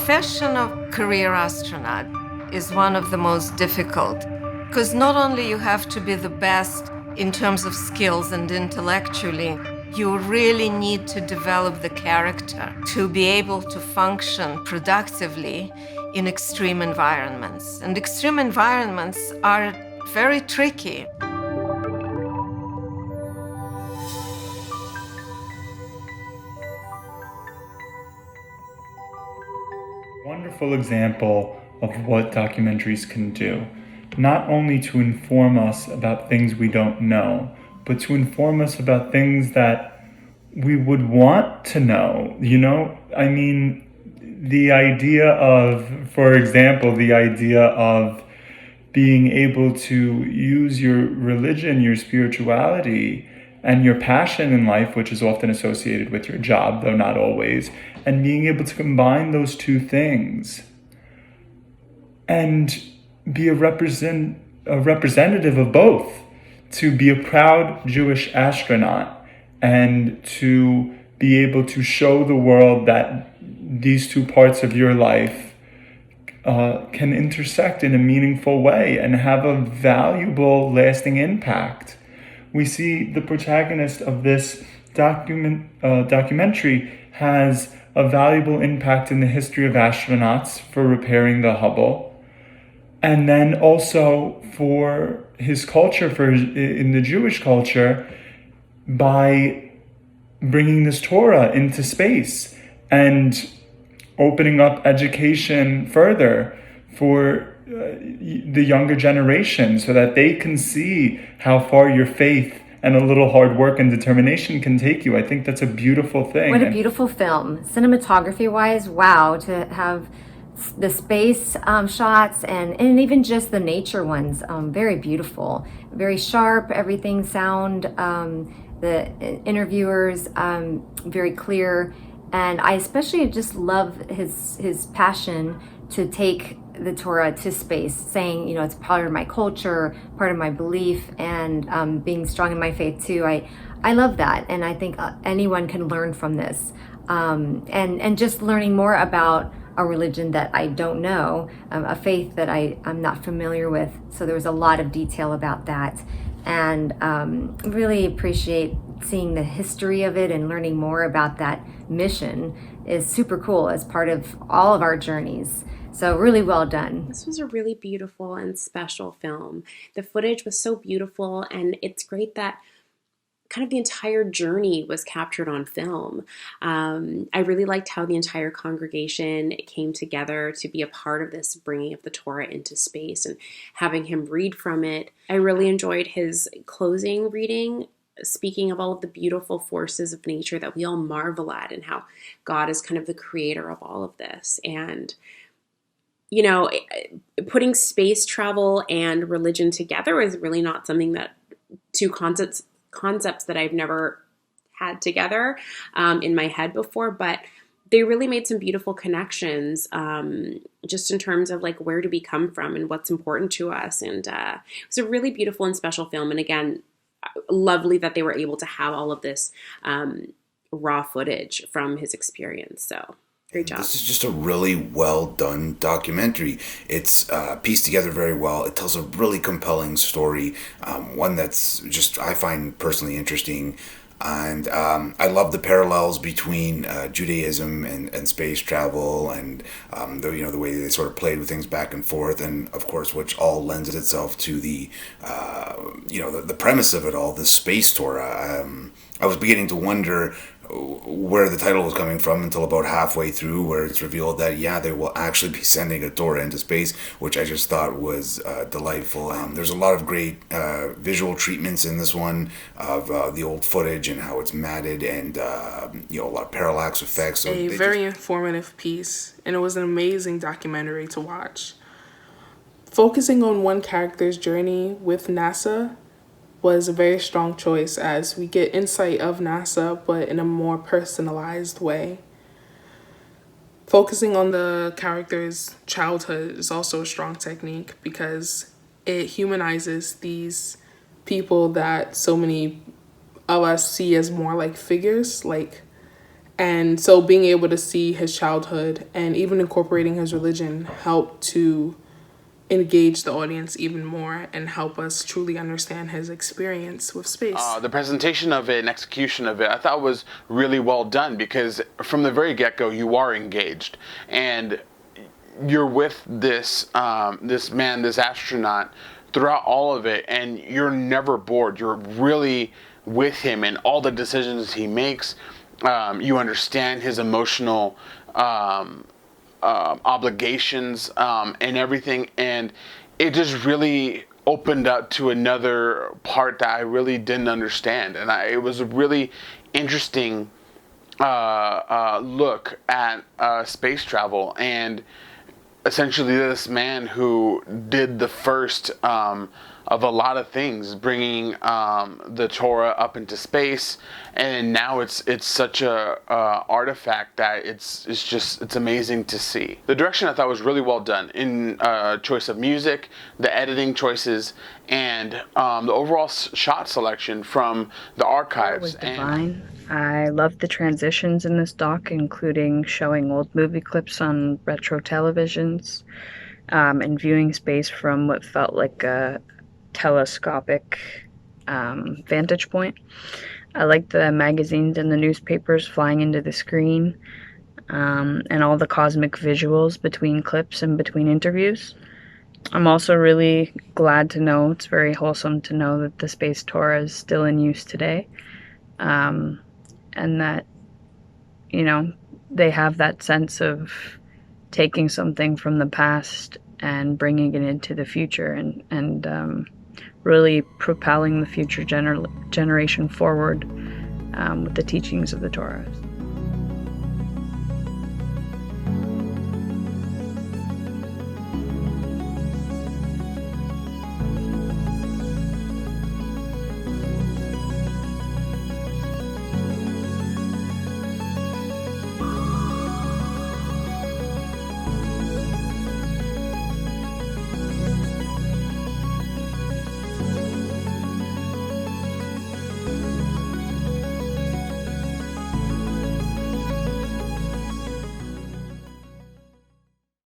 profession of career astronaut is one of the most difficult because not only you have to be the best in terms of skills and intellectually, you really need to develop the character to be able to function productively in extreme environments. And extreme environments are very tricky. Wonderful example of what documentaries can do. Not only to inform us about things we don't know, but to inform us about things that we would want to know. I mean, the idea of, for example, the idea of being able to use your religion, your spirituality, and your passion in life, which is often associated with your job, though not always, and being able to combine those two things and be a representative of both, to be a proud Jewish astronaut and to be able to show the world that these two parts of your life can intersect in a meaningful way and have a valuable, lasting impact. We see the protagonist of this documentary has a valuable impact in the history of astronauts for repairing the Hubble, and then also for his culture, in the Jewish culture, by bringing this Torah into space and opening up education further for the younger generation so that they can see how far your faith and a little hard work and determination can take you. I think that's a beautiful thing. What a beautiful film. Cinematography wise, wow, to have the space shots and even just the nature ones, very beautiful, very sharp, everything sound, the interviewers, very clear. And I especially just love his passion to take the Torah to space, saying, it's part of my culture, part of my belief, and being strong in my faith too. I love that, and I think anyone can learn from this. And just learning more about a religion that I don't know, a faith that I'm not familiar with. So there was a lot of detail about that, and really appreciate seeing the history of it and learning more about that mission is super cool as part of all of our journeys. So really well done. This was a really beautiful and special film. The footage was so beautiful, and it's great that kind of the entire journey was captured on film. I really liked how the entire congregation came together to be a part of this bringing of the Torah into space and having him read from it. I really enjoyed his closing reading, speaking of all of the beautiful forces of nature that we all marvel at and how God is kind of the creator of all of this. And, putting space travel and religion together is really not something that two concepts that I've never had together in my head before, but they really made some beautiful connections just in terms of like where do we come from and what's important to us. And it was a really beautiful and special film. And again, lovely that they were able to have all of this raw footage from his experience. So great job. This is just a really well done documentary. It's pieced together very well. It tells a really compelling story, one that's just, I find personally interesting. And I love the parallels between Judaism and space travel, and the way they sort of played with things back and forth, and of course, which all lends itself to the the premise of it all, the space Torah. I was beginning to wonder where the title was coming from until about halfway through, where it's revealed that they will actually be sending a Torah into space, which I just thought was delightful. There's a lot of great visual treatments in this one of the old footage and how it's matted, and a lot of parallax effects. So a very informative piece, and it was an amazing documentary to watch. Focusing on one character's journey with NASA was a very strong choice, as we get insight of NASA, but in a more personalized way. Focusing on the character's childhood is also a strong technique because it humanizes these people that so many of us see as more like figures, like And so being able to see his childhood and even incorporating his religion helped to engage the audience even more and help us truly understand his experience with space. The presentation of it and execution of it, I thought was really well done, because from the very get-go, you are engaged and you're with this man, this astronaut, throughout all of it, and you're never bored. You're really with him and all the decisions he makes. You understand his emotional obligations and everything, and it just really opened up to another part that I really didn't understand, and it was a really interesting look at space travel, and essentially this man who did the first of a lot of things, bringing the Torah up into space, and now it's such a artifact that it's amazing to see. The direction I thought was really well done in choice of music, the editing choices, and the overall shot selection from the archives. It was divine. I loved the transitions in this doc, including showing old movie clips on retro televisions, and viewing space from what felt like a telescopic vantage point. I liked the magazines and the newspapers flying into the screen, and all the cosmic visuals between clips and between interviews. I'm also really glad to know, it's very wholesome to know that the Space Torah is still in use today, and that, you know, they have that sense of taking something from the past and bringing it into the future, and really propelling the future generation forward with the teachings of the Torah.